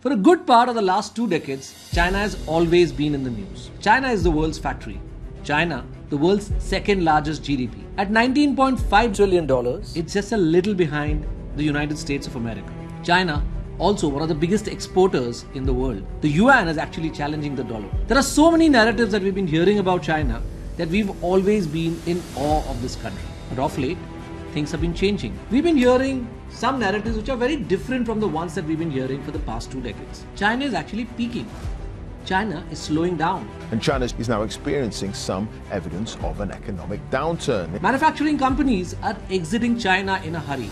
For a good part of the last 2 decades, China has always been in the news. China is the world's factory. China, the world's second largest GDP. At $19.5 trillion, it's just a little behind the United States of America. China, also one of the biggest exporters in the world. The yuan is actually challenging the dollar. There are so many narratives that we've been hearing about China that we've always been in awe of this country. But of late, things have been changing. We've been hearing some narratives which are very different from the ones that we've been hearing for the past 2 decades. China is actually peaking. China is slowing down. And China is now experiencing some evidence of an economic downturn. Manufacturing companies are exiting China in a hurry.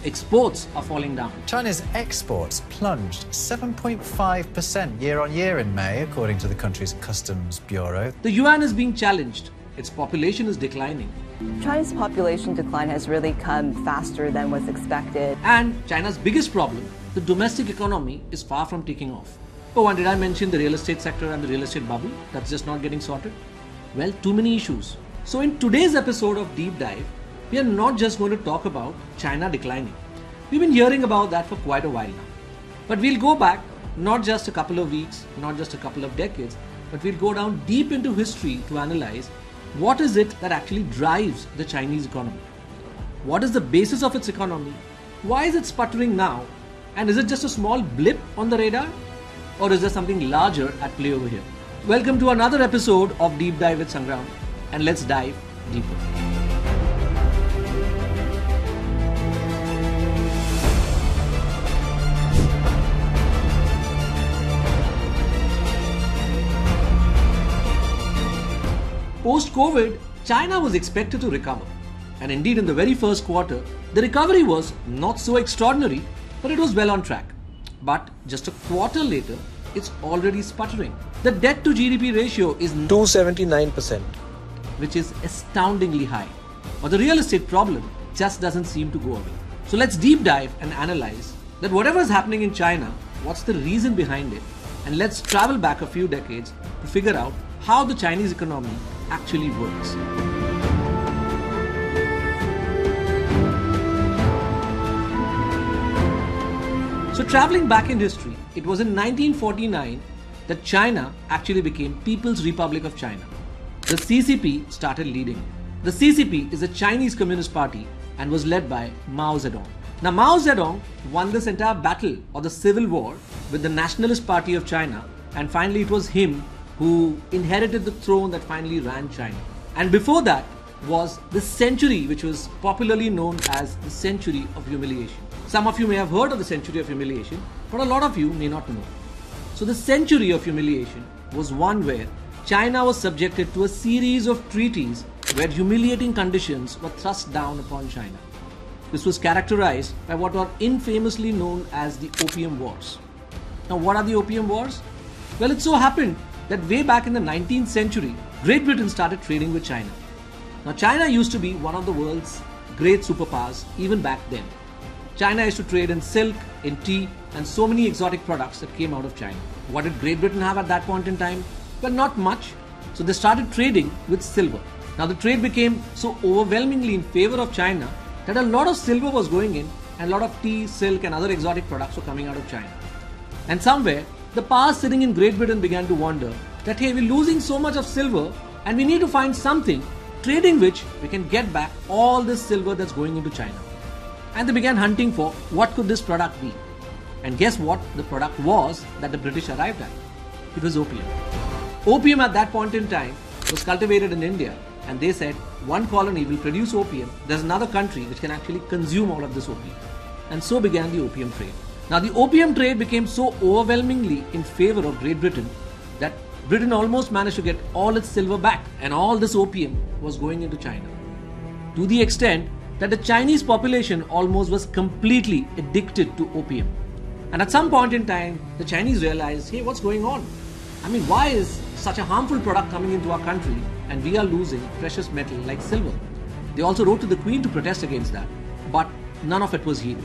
Exports are falling down. China's exports plunged 7.5% year-on-year in May, according to the country's Customs Bureau. The yuan is being challenged. Its population is declining. China's population decline has really come faster than was expected. And China's biggest problem, the domestic economy, is far from taking off. Oh, and did I mention the real estate sector and the real estate bubble? That's just not getting sorted? Well, too many issues. So in today's episode of Deep Dive, we are not just going to talk about China declining. We've been hearing about that for quite a while now. But we'll go back not just a couple of weeks, not just a couple of decades, but we'll go down deep into history to analyze what is it that actually drives the Chinese economy? What is the basis of its economy? Why is it sputtering now? And is it just a small blip on the radar? Or is there something larger at play over here? Welcome to another episode of Deep Dive with Sangram, and let's dive deeper. Post-COVID, China was expected to recover. And indeed, in the very first quarter, the recovery was not so extraordinary, but it was well on track. But just a quarter later, it's already sputtering. The debt to GDP ratio is 279%, which is astoundingly high. But the real estate problem just doesn't seem to go away. So let's deep dive and analyze that whatever is happening in China, what's the reason behind it, and let's travel back a few decades to figure out how the Chinese economy actually works. So traveling back in history, it was in 1949 that China actually became People's Republic of China. The CCP started leading. The CCP is a Chinese Communist Party and was led by Mao Zedong. Now Mao Zedong won this entire battle or the civil war with the Nationalist Party of China, and finally it was him who inherited the throne that finally ran China. And before that was the century, which was popularly known as the Century of Humiliation. Some of you may have heard of the Century of Humiliation, but a lot of you may not know. So the Century of Humiliation was one where China was subjected to a series of treaties where humiliating conditions were thrust down upon China. This was characterized by what are infamously known as the Opium Wars. Now what are the Opium Wars? Well, it so happened that way back in the 19th century, Great Britain started trading with China. Now China used to be one of the world's great superpowers even back then. China used to trade in silk, in tea, and so many exotic products that came out of China. What did Great Britain have at that point in time? Well, not much. So they started trading with silver. Now the trade became so overwhelmingly in favor of China that a lot of silver was going in and a lot of tea, silk, and other exotic products were coming out of China. And somewhere, the powers sitting in Great Britain began to wonder that, hey, we're losing so much of silver and we need to find something trading which we can get back all this silver that's going into China. And they began hunting for what could this product be. And guess what the product was that the British arrived at? It was opium. Opium at that point in time was cultivated in India, and they said one colony will produce opium, there's another country which can actually consume all of this opium. And so began the opium trade. Now the opium trade became so overwhelmingly in favor of Great Britain that Britain almost managed to get all its silver back, and all this opium was going into China. To the extent that the Chinese population almost was completely addicted to opium. And at some point in time, the Chinese realized, hey, what's going on? I mean, why is such a harmful product coming into our country and we are losing precious metal like silver? They also wrote to the Queen to protest against that, but none of it was heeded.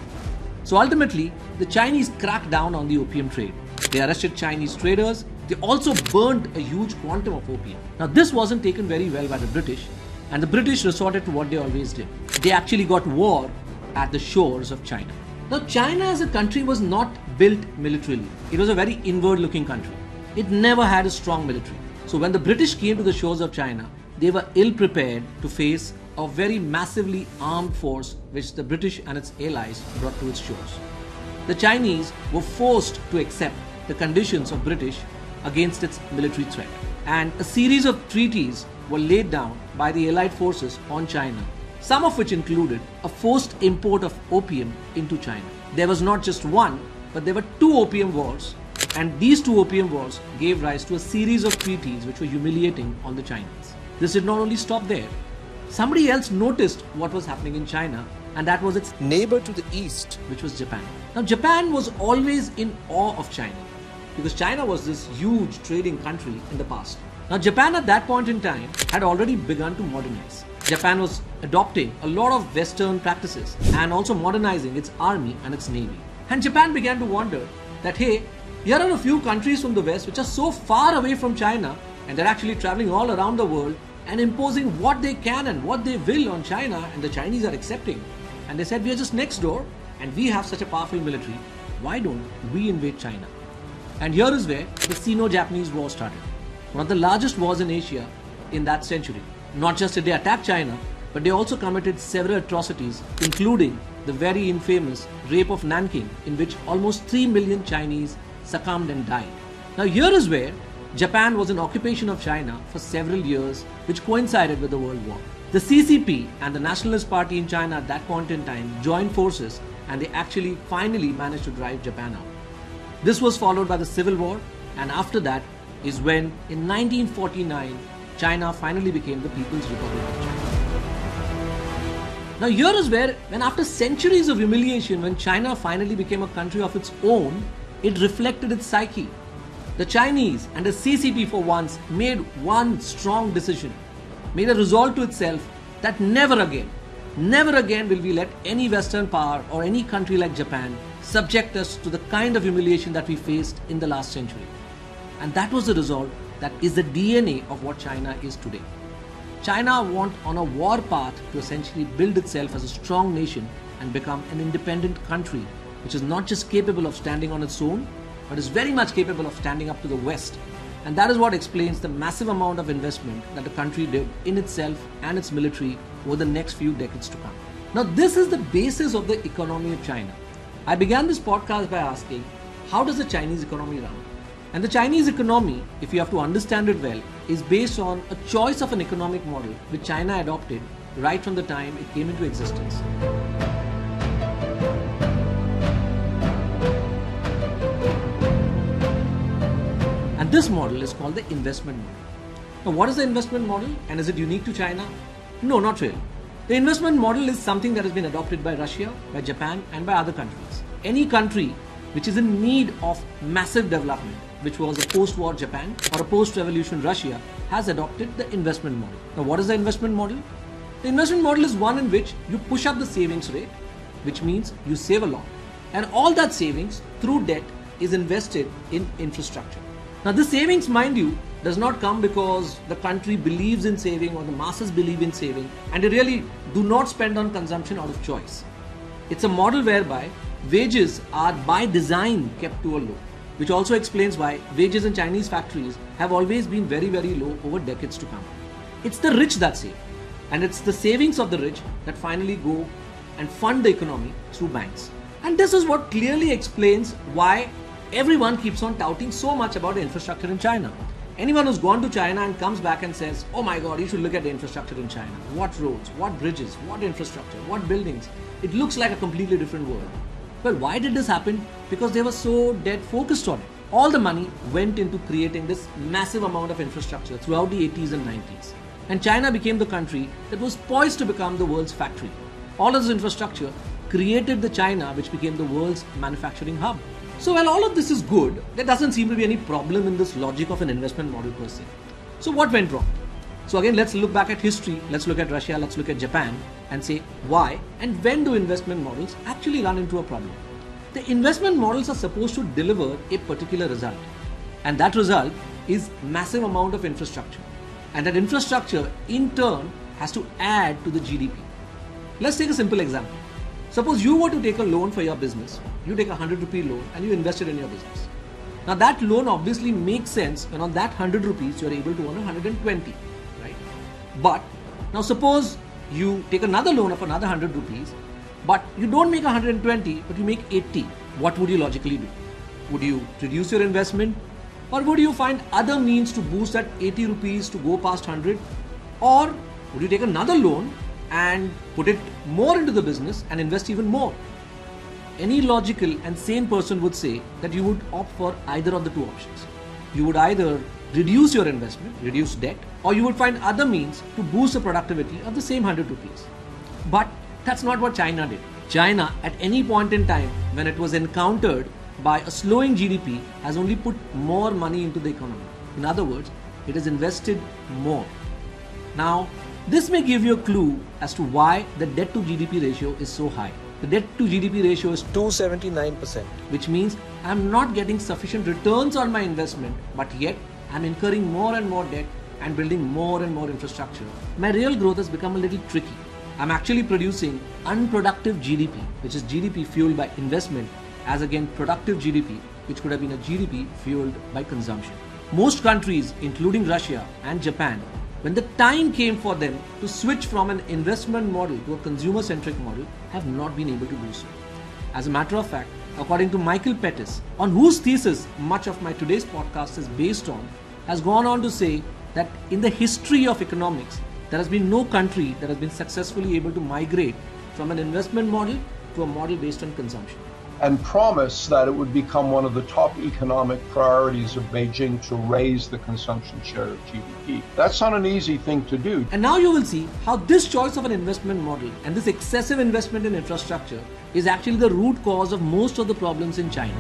So ultimately, the Chinese cracked down on the opium trade. They arrested Chinese traders. They also burned a huge quantum of opium. Now this wasn't taken very well by the British, and the British resorted to what they always did. They actually got war at the shores of China. Now China as a country was not built militarily. It was a very inward-looking country. It never had a strong military. So when the British came to the shores of China, they were ill-prepared to face a very massively armed force which the British and its allies brought to its shores. The Chinese were forced to accept the conditions of British against its military threat. And a series of treaties were laid down by the Allied forces on China, some of which included a forced import of opium into China. There was not just one, but there were two opium wars, and these two opium wars gave rise to a series of treaties which were humiliating on the Chinese. This did not only stop there. Somebody else noticed what was happening in China, and that was its neighbor to the east, which was Japan. Now, Japan was always in awe of China, because China was this huge trading country in the past. Now, Japan at that point in time had already begun to modernize. Japan was adopting a lot of Western practices and also modernizing its army and its navy. And Japan began to wonder that, hey, here are a few countries from the West which are so far away from China, and they're actually traveling all around the world and imposing what they can and what they will on China, and the Chinese are accepting. And they said, we are just next door and we have such a powerful military. Why don't we invade China? And here is where the Sino-Japanese War started. One of the largest wars in Asia in that century. Not just did they attack China, but they also committed several atrocities, including the very infamous rape of Nanking, in which almost 3 million Chinese succumbed and died. Now here is where Japan was in occupation of China for several years, which coincided with the World War. The CCP and the Nationalist Party in China at that point in time joined forces, and they actually finally managed to drive Japan out. This was followed by the Civil War, and after that is when in 1949 China finally became the People's Republic of China. Now here is where, when after centuries of humiliation, when China finally became a country of its own, it reflected its psyche. The Chinese and the CCP for once made one strong decision, made a resolve to itself that never again will we let any Western power or any country like Japan subject us to the kind of humiliation that we faced in the last century. And that was the resolve that is the DNA of what China is today. China went on a war path to essentially build itself as a strong nation and become an independent country, which is not just capable of standing on its own, but is very much capable of standing up to the West. And that is what explains the massive amount of investment that the country did in itself and its military over the next few decades to come. Now, this is the basis of the economy of China. I began this podcast by asking, how does the Chinese economy run? And the Chinese economy, if you have to understand it well, is based on a choice of an economic model which China adopted right from the time it came into existence. And this model is called the investment model. Now, what is the investment model, and is it unique to China? No, not really. The investment model is something that has been adopted by Russia, by Japan, and by other countries. Any country which is in need of massive development, which was a post-war Japan or a post-revolution Russia, has adopted the investment model. Now, what is the investment model? The investment model is one in which you push up the savings rate, which means you save a lot. And all that savings through debt is invested in infrastructure. Now, this savings, mind you, does not come because the country believes in saving or the masses believe in saving, and they really do not spend on consumption out of choice. It's a model whereby wages are by design kept to a low, which also explains why wages in Chinese factories have always been very, very low over decades to come. It's the rich that save, and it's the savings of the rich that finally go and fund the economy through banks. And this is what clearly explains why everyone keeps on touting so much about the infrastructure in China. Anyone who's gone to China and comes back and says, oh my God, you should look at the infrastructure in China. What roads, what bridges, what infrastructure, what buildings. It looks like a completely different world. Well, why did this happen? Because they were so dead focused on it. All the money went into creating this massive amount of infrastructure throughout the 80s and 90s. And China became the country that was poised to become the world's factory. All of this infrastructure created the China which became the world's manufacturing hub. So while all of this is good, there doesn't seem to be any problem in this logic of an investment model per se. So what went wrong? So again, let's look back at history, let's look at Russia, let's look at Japan and say why and when do investment models actually run into a problem. The investment models are supposed to deliver a particular result, and that result is massive amount of infrastructure, and that infrastructure in turn has to add to the GDP. Let's take a simple example. Suppose you were to take a loan for your business. You take a 100 rupee loan and you invest it in your business. Now that loan obviously makes sense when on that 100 rupees you are able to earn 120, right? But now suppose you take another loan of another 100 rupees, but you don't make 120, but you make 80. What would you logically do? Would you reduce your investment? Or would you find other means to boost that 80 rupees to go past 100? Or would you take another loan and put it more into the business and invest even more? Any logical and sane person would say that you would opt for either of the two options. You would either reduce your investment, reduce debt, or you would find other means to boost the productivity of the same 100 rupees. But that's not what China did. China, at any point in time when it was encountered by a slowing GDP, has only put more money into the economy. In other words, it has invested more. Now, this may give you a clue as to why the debt to GDP ratio is so high. The debt to GDP ratio is 279%, which means I'm not getting sufficient returns on my investment, but yet I'm incurring more and more debt and building more and more infrastructure. My real growth has become a little tricky. I'm actually producing unproductive GDP, which is GDP fueled by investment, as against productive GDP, which could have been a GDP fueled by consumption. Most countries, including Russia and Japan, when the time came for them to switch from an investment model to a consumer-centric model, have not been able to do so. As a matter of fact, according to Michael Pettis, on whose thesis much of my today's podcast is based on, has gone on to say that in the history of economics, there has been no country that has been successfully able to migrate from an investment model to a model based on consumption. And promise that it would become one of the top economic priorities of Beijing to raise the consumption share of GDP. That's not an easy thing to do. And now you will see how this choice of an investment model and this excessive investment in infrastructure is actually the root cause of most of the problems in China.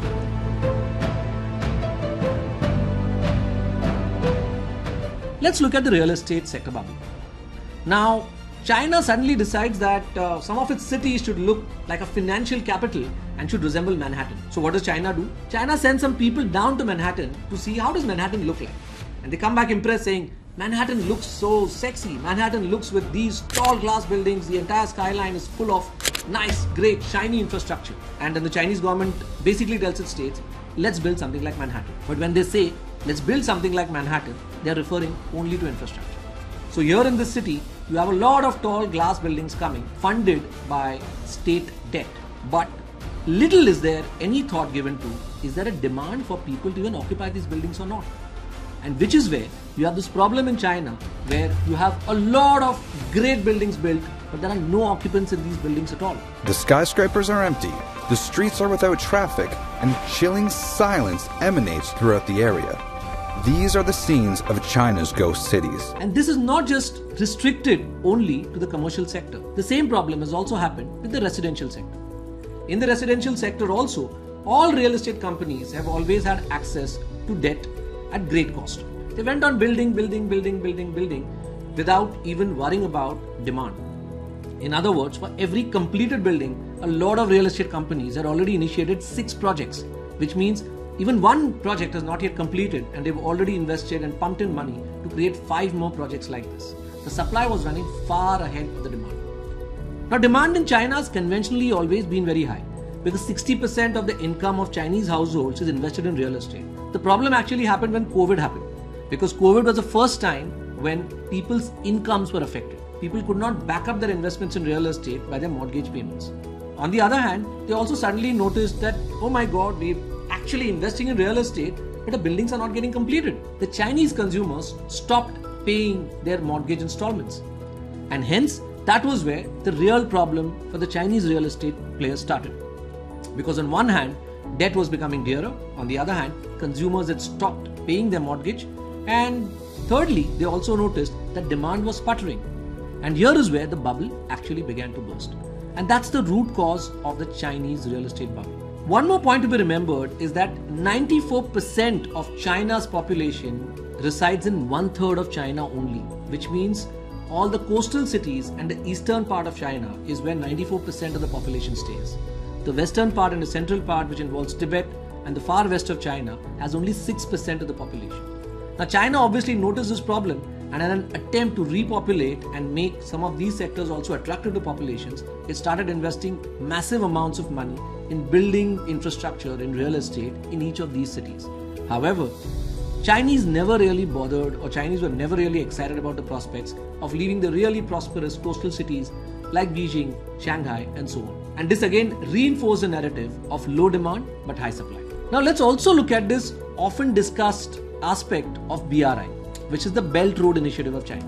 Let's look at the real estate sector bubble. Now, China suddenly decides that some of its cities should look like a financial capital and should resemble Manhattan. So what does China do? China sends some people down to Manhattan to see how does Manhattan look like. And they come back impressed saying, Manhattan looks so sexy. Manhattan looks with these tall glass buildings. The entire skyline is full of nice, great, shiny infrastructure. And then the Chinese government basically tells its states, let's build something like Manhattan. But when they say, let's build something like Manhattan, they're referring only to infrastructure. So here in this city, you have a lot of tall glass buildings coming, funded by state debt. But little is there any thought given to, is there a demand for people to even occupy these buildings or not? And which is where you have this problem in China, where you have a lot of great buildings built, but there are no occupants in these buildings at all. The skyscrapers are empty, the streets are without traffic, and chilling silence emanates throughout the area. These are the scenes of China's ghost cities. And this is not just restricted only to the commercial sector. The same problem has also happened with the residential sector. In the residential sector also, all real estate companies have always had access to debt at great cost. They went on building without even worrying about demand. In other words, for every completed building, a lot of real estate companies had already initiated 6 projects, which means even one project is not yet completed and they've already invested and pumped in money to create 5 more projects like this. The supply was running far ahead of the demand. Now, demand in China has conventionally always been very high because 60% of the income of Chinese households is invested in real estate. The problem actually happened when COVID happened, because COVID was the first time when people's incomes were affected. People could not back up their investments in real estate by their mortgage payments. On the other hand, they also suddenly noticed that, oh my God, we're actually investing in real estate, but the buildings are not getting completed. The Chinese consumers stopped paying their mortgage installments. And hence, that was where the real problem for the Chinese real estate players started. Because on one hand, debt was becoming dearer. On the other hand, consumers had stopped paying their mortgage. And thirdly, they also noticed that demand was sputtering. And here is where the bubble actually began to burst. And that's the root cause of the Chinese real estate bubble. One more point to be remembered is that 94% of China's population resides in 1/3 of China only, which means all the coastal cities and the eastern part of China is where 94% of the population stays. The western part and the central part, which involves Tibet and the far west of China, has only 6% of the population. Now, China obviously noticed this problem And in an attempt to repopulate and make some of these sectors also attractive to populations, it started investing massive amounts of money in building infrastructure in real estate in each of these cities. However, Chinese never really bothered, or Chinese were never really excited about the prospects of leaving the really prosperous coastal cities like Beijing, Shanghai, and so on. And this again reinforced the narrative of low demand but high supply. Now let's also look at this often discussed aspect of BRI, which is the Belt Road Initiative of China.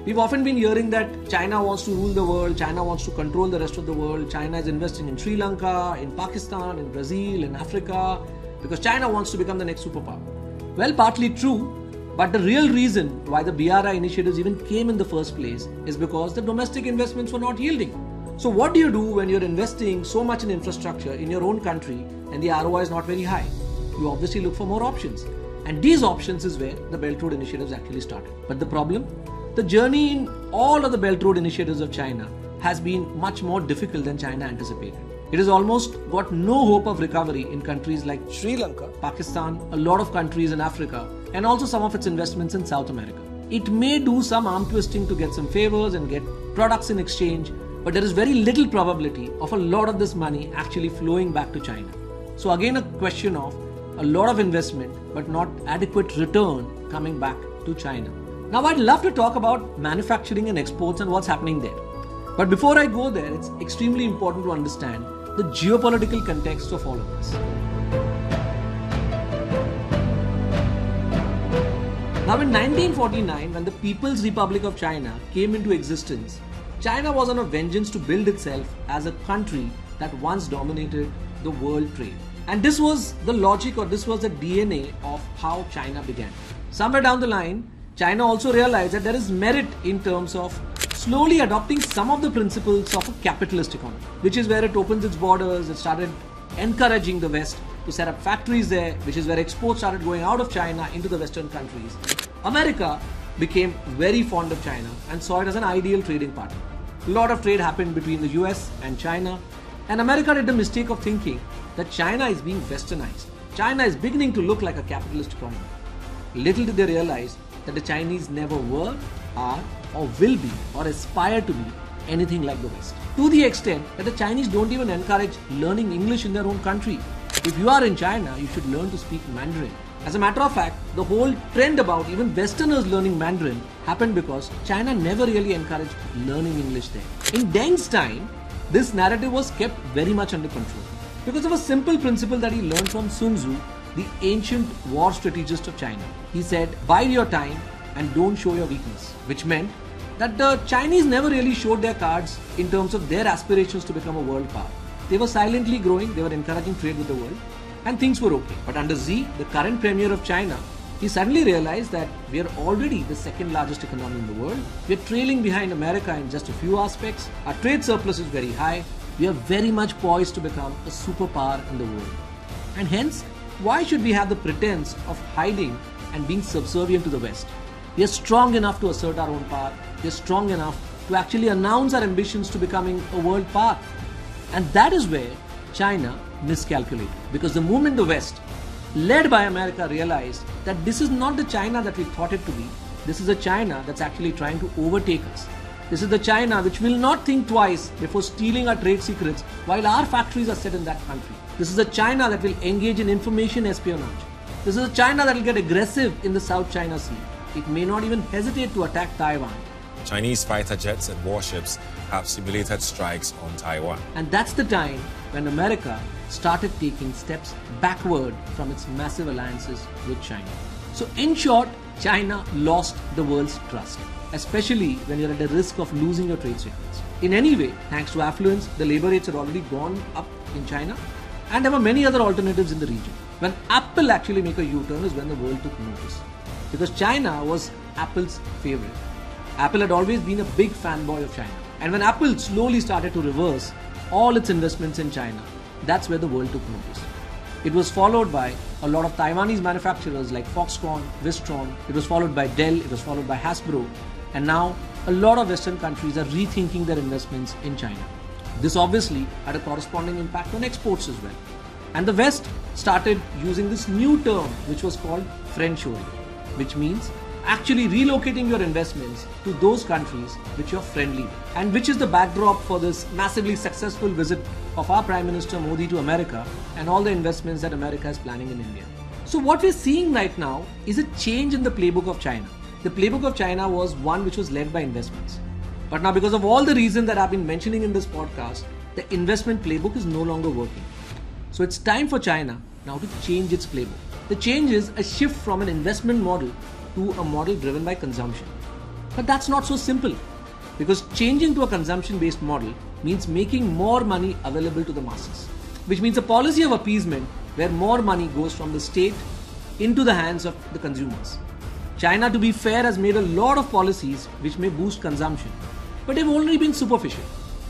We've often been hearing that China wants to rule the world, China wants to control the rest of the world, China is investing in Sri Lanka, in Pakistan, in Brazil, in Africa, because China wants to become the next superpower. Well, partly true, but the real reason why the BRI initiatives even came in the first place is because the domestic investments were not yielding. So what do you do when you're investing so much in infrastructure in your own country and the ROI is not very high? You obviously look for more options. And these options is where the Belt Road initiatives actually started. But the problem? The journey in all of the Belt Road initiatives of China has been much more difficult than China anticipated. It has almost got no hope of recovery in countries like Sri Lanka, Pakistan, a lot of countries in Africa, and also some of its investments in South America. It may do some arm twisting to get some favors and get products in exchange, but there is very little probability of a lot of this money actually flowing back to China. So again, a question of a lot of investment but not adequate return coming back to China. Now I'd love to talk about manufacturing and exports and what's happening there. But before I go there, it's extremely important to understand the geopolitical context of all of this. Now in 1949, when the People's Republic of China came into existence, China was on a vengeance to build itself as a country that once dominated the world trade. And this was the logic, or this was the DNA of how China began. Somewhere down the line, China also realized that there is merit in terms of slowly adopting some of the principles of a capitalist economy, which is where it opens its borders. It started encouraging the West to set up factories there, which is where exports started going out of China into the Western countries. America became very fond of China and saw it as an ideal trading partner. A lot of trade happened between the US and China, and America did the mistake of thinking that China is being westernized. China is beginning to look like a capitalist economy. Little did they realize that the Chinese never were, are, or will be, or aspire to be anything like the West. To the extent that the Chinese don't even encourage learning English in their own country. If you are in China, you should learn to speak Mandarin. As a matter of fact, the whole trend about even Westerners learning Mandarin happened because China never really encouraged learning English there. In Deng's time, this narrative was kept very much under control because of a simple principle that he learned from Sun Tzu, the ancient war strategist of China. He said, bide your time and don't show your weakness, which meant that the Chinese never really showed their cards in terms of their aspirations to become a world power. They were silently growing, they were encouraging trade with the world, and things were okay. But under Xi, the current premier of China, he suddenly realized that we are already the second largest economy in the world. We are trailing behind America in just a few aspects. Our trade surplus is very high. We are very much poised to become a superpower in the world. And hence, why should we have the pretense of hiding and being subservient to the West? We are strong enough to assert our own power. We are strong enough to actually announce our ambitions to becoming a world power. And that is where China miscalculated. Because the moment the West, led by America, realized that this is not the China that we thought it to be, this is a China that's actually trying to overtake us. This is the China which will not think twice before stealing our trade secrets while our factories are set in that country. This is a China that will engage in information espionage. This is a China that will get aggressive in the South China Sea. It may not even hesitate to attack Taiwan. Chinese fighter jets and warships have simulated strikes on Taiwan. And that's the time when America started taking steps backward from its massive alliances with China. So in short, China lost the world's trust, especially when you're at the risk of losing your trade secrets. In any way, thanks to affluence, the labor rates had already gone up in China, and there were many other alternatives in the region. When Apple actually made a U-turn is when the world took notice, because China was Apple's favorite. Apple had always been a big fanboy of China, and when Apple slowly started to reverse all its investments in China, that's where the world took notice. It was followed by a lot of Taiwanese manufacturers like Foxconn, Wistron. It was followed by Dell. It was followed by Hasbro. And now a lot of Western countries are rethinking their investments in China. This obviously had a corresponding impact on exports as well. And the West started using this new term which was called friendshoring, which means actually relocating your investments to those countries which you're friendly with. And which is the backdrop for this massively successful visit of our Prime Minister Modi to America and all the investments that America is planning in India. So what we're seeing right now is a change in the playbook of China. The playbook of China was one which was led by investments. But now, because of all the reasons that I've been mentioning in this podcast, the investment playbook is no longer working. So it's time for China now to change its playbook. The change is a shift from an investment model to a model driven by consumption. But that's not so simple, because changing to a consumption-based model means making more money available to the masses, which means a policy of appeasement where more money goes from the state into the hands of the consumers. China, to be fair, has made a lot of policies which may boost consumption, but they've only been superficial.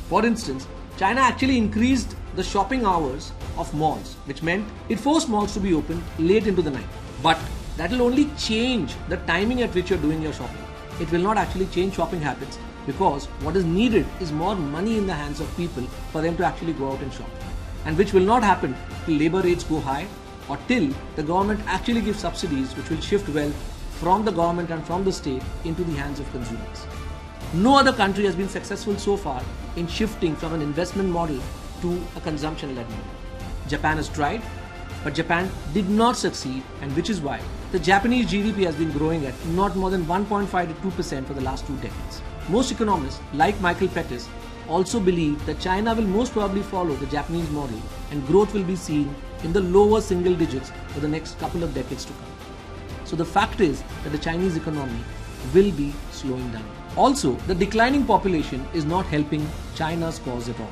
For instance, China actually increased the shopping hours of malls, which meant it forced malls to be open late into the night. But that will only change the timing at which you're doing your shopping. It will not actually change shopping habits, because what is needed is more money in the hands of people for them to actually go out and shop. And which will not happen till labor rates go high or till the government actually gives subsidies which will shift wealth from the government and from the state into the hands of consumers. No other country has been successful so far in shifting from an investment model to a consumption-led model. Japan has tried, but Japan did not succeed, and which is why the Japanese GDP has been growing at not more than 1.5 to 2% for the last 2 decades. Most economists, like Michael Pettis, also believe that China will most probably follow the Japanese model and growth will be seen in the lower single digits for the next couple of decades to come. So the fact is that the Chinese economy will be slowing down. Also, the declining population is not helping China's cause at all.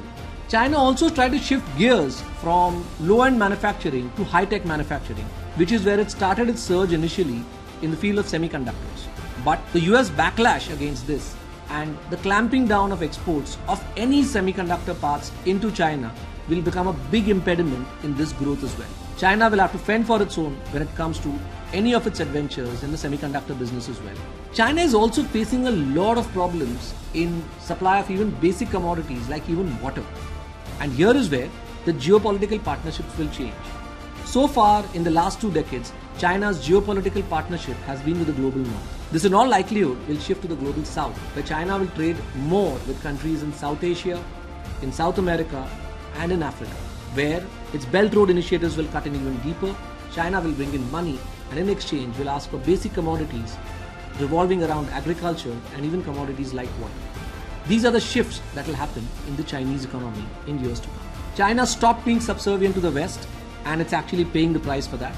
China also tried to shift gears from low-end manufacturing to high-tech manufacturing, which is where it started its surge initially in the field of semiconductors. But the US backlash against this and the clamping down of exports of any semiconductor parts into China will become a big impediment in this growth as well. China will have to fend for its own when it comes to any of its adventures in the semiconductor business as well. China is also facing a lot of problems in supply of even basic commodities like even water. And here is where the geopolitical partnerships will change. So far in the last 2 decades, China's geopolitical partnership has been with the global north. This in all likelihood will shift to the global south, where China will trade more with countries in South Asia, in South America and in Africa, where its Belt Road initiatives will cut in even deeper. China will bring in money and in exchange will ask for basic commodities revolving around agriculture and even commodities like water. These are the shifts that will happen in the Chinese economy in years to come. China stopped being subservient to the West, and it's actually paying the price for that.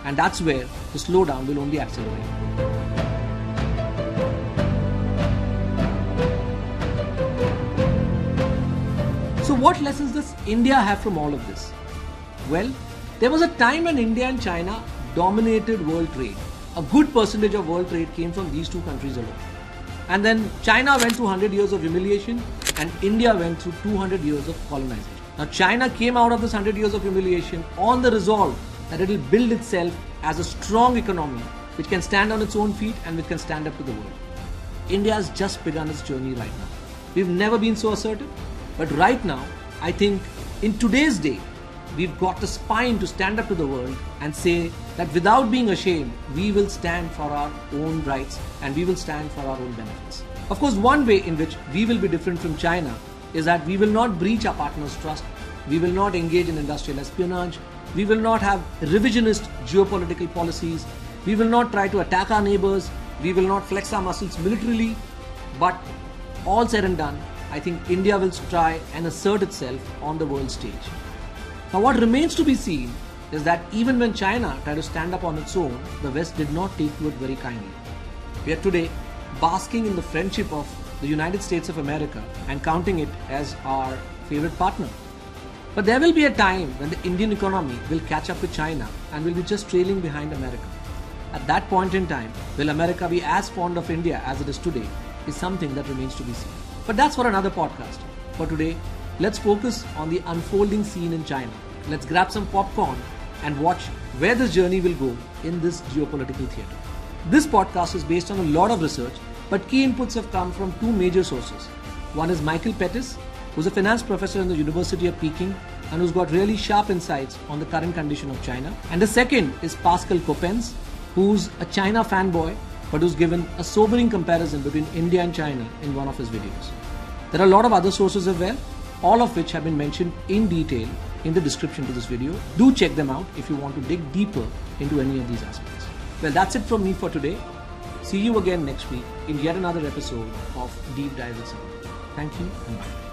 And that's where the slowdown will only accelerate. So what lessons does India have from all of this? Well, there was a time when India and China dominated world trade. A good percentage of world trade came from these 2 countries alone. And then China went through 100 years of humiliation and India went through 200 years of colonization. Now China came out of this 100 years of humiliation on the resolve that it will build itself as a strong economy which can stand on its own feet and which can stand up to the world. India has just begun its journey right now. We've never been so assertive, but right now, I think in today's day, we've got the spine to stand up to the world and say that without being ashamed, we will stand for our own rights and we will stand for our own benefits. Of course, one way in which we will be different from China is that we will not breach our partners' trust, we will not engage in industrial espionage, we will not have revisionist geopolitical policies, we will not try to attack our neighbors, we will not flex our muscles militarily, but all said and done, I think India will try and assert itself on the world stage. Now what remains to be seen is that even when China tried to stand up on its own, the West did not take to it very kindly. We are today basking in the friendship of the United States of America and counting it as our favorite partner. But there will be a time when the Indian economy will catch up with China and will be just trailing behind America. At that point in time, will America be as fond of India as it is today is something that remains to be seen. But that's for another podcast. For today, let's focus on the unfolding scene in China. Let's grab some popcorn and watch where this journey will go in this geopolitical theater. This podcast is based on a lot of research, but key inputs have come from 2 major sources. One is Michael Pettis, who's a finance professor in the University of Peking and who's got really sharp insights on the current condition of China. And the second is Pascal Coppens, who's a China fanboy but who's given a sobering comparison between India and China in one of his videos. There are a lot of other sources as well, all of which have been mentioned in detail in the description to this video. Do check them out if you want to dig deeper into any of these aspects. Well, that's it from me for today. See you again next week in yet another episode of Deep Dive with Sangram. Thank you and bye.